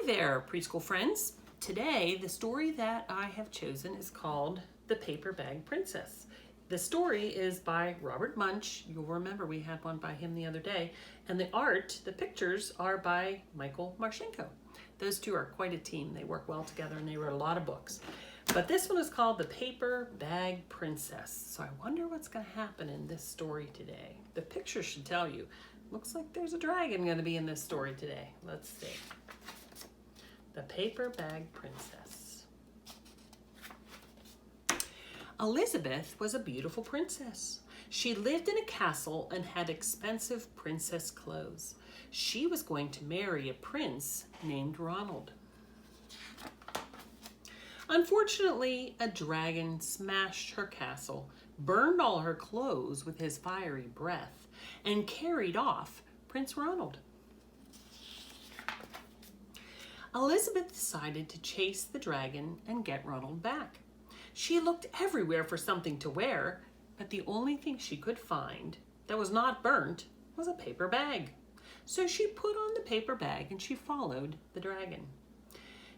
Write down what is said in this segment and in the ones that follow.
there, preschool friends. Today, the story that I have chosen is called The Paper Bag Princess. The story is by Robert Munsch. You'll remember we had one by him the other day. And the pictures are by Micahel Martchenko. Those two are quite a team. They work well together and they wrote a lot of books. But this one is called The Paper Bag Princess. So I wonder what's going to happen in this story today. The picture should tell you. Looks like there's a dragon going to be in this story today. Let's see. The Paper Bag Princess. Elizabeth was a beautiful princess. She lived in a castle and had expensive princess clothes. She was going to marry a prince named Ronald. Unfortunately, a dragon smashed her castle, burned all her clothes with his fiery breath, and carried off Prince Ronald. Elizabeth decided to chase the dragon and get Ronald back. She looked everywhere for something to wear, but the only thing she could find that was not burnt was a paper bag. So she put on the paper bag and she followed the dragon.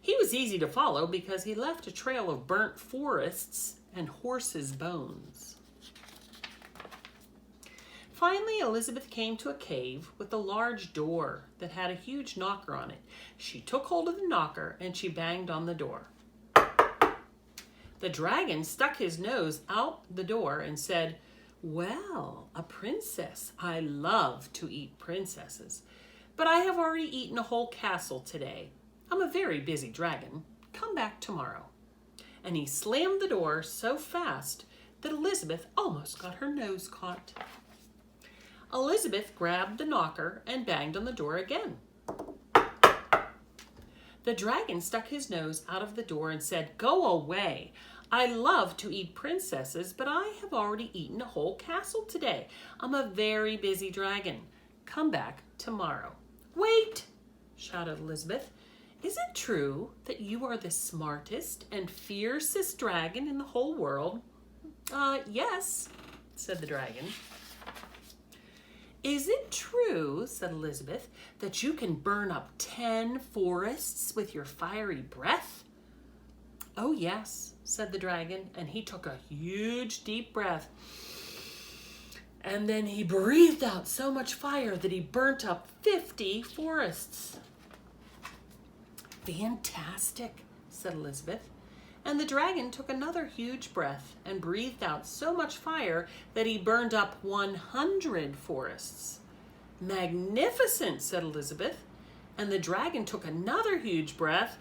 He was easy to follow because he left a trail of burnt forests and horses' bones. Finally, Elizabeth came to a cave with a large door that had a huge knocker on it. She took hold of the knocker and she banged on the door. The dragon stuck his nose out the door and said, "Well, a princess. I love to eat princesses, but I have already eaten a whole castle today. I'm a very busy dragon. Come back tomorrow." And he slammed the door so fast that Elizabeth almost got her nose caught. Elizabeth grabbed the knocker and banged on the door again. The dragon stuck his nose out of the door and said, "Go away. I love to eat princesses, but I have already eaten a whole castle today. I'm a very busy dragon. Come back tomorrow." "Wait!" shouted Elizabeth. "Is it true that you are the smartest and fiercest dragon in the whole world?" Yes," said the dragon. "Is it true," said Elizabeth, "that you can burn up 10 forests with your fiery breath?" "Oh, yes," said the dragon, and he took a huge deep breath. And then he breathed out so much fire that he burnt up 50 forests. "Fantastic," said Elizabeth. And the dragon took another huge breath and breathed out so much fire that he burned up 100 forests. "Magnificent," said Elizabeth. And the dragon took another huge breath,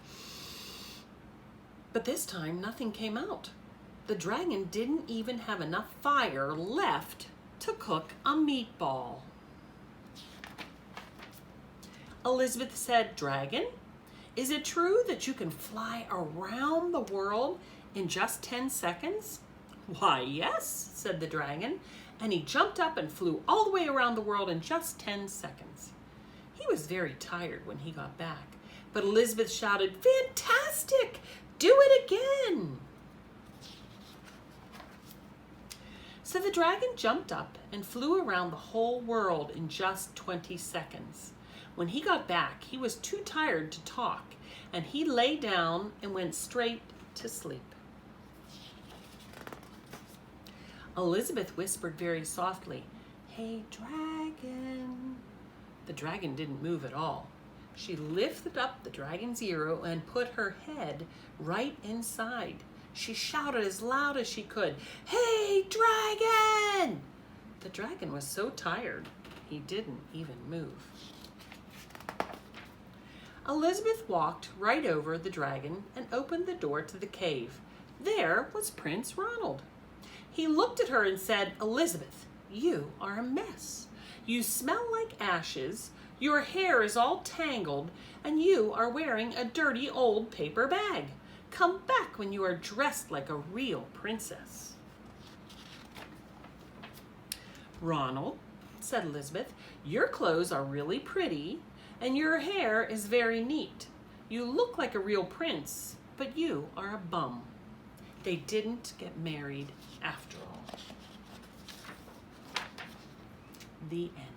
but this time nothing came out. The dragon didn't even have enough fire left to cook a meatball. Elizabeth said, "Dragon, is it true that you can fly around the world in just 10 seconds? "Why, yes," said the dragon, and he jumped up and flew all the way around the world in just 10 seconds. He was very tired when he got back, but Elizabeth shouted, "Fantastic! Do it again!" So the dragon jumped up and flew around the whole world in just 20 seconds. When he got back, he was too tired to talk, and he lay down and went straight to sleep. Elizabeth whispered very softly, "Hey, dragon." The dragon didn't move at all. She lifted up the dragon's ear and put her head right inside. She shouted as loud as she could, "Hey, dragon!" The dragon was so tired, he didn't even move. Elizabeth walked right over the dragon and opened the door to the cave. There was Prince Ronald. He looked at her and said, "Elizabeth, you are a mess. You smell like ashes, your hair is all tangled, and you are wearing a dirty old paper bag. Come back when you are dressed like a real princess." "Ronald," said Elizabeth, "your clothes are really pretty, and your hair is very neat. You look like a real prince, but you are a bum." They didn't get married after all. The end.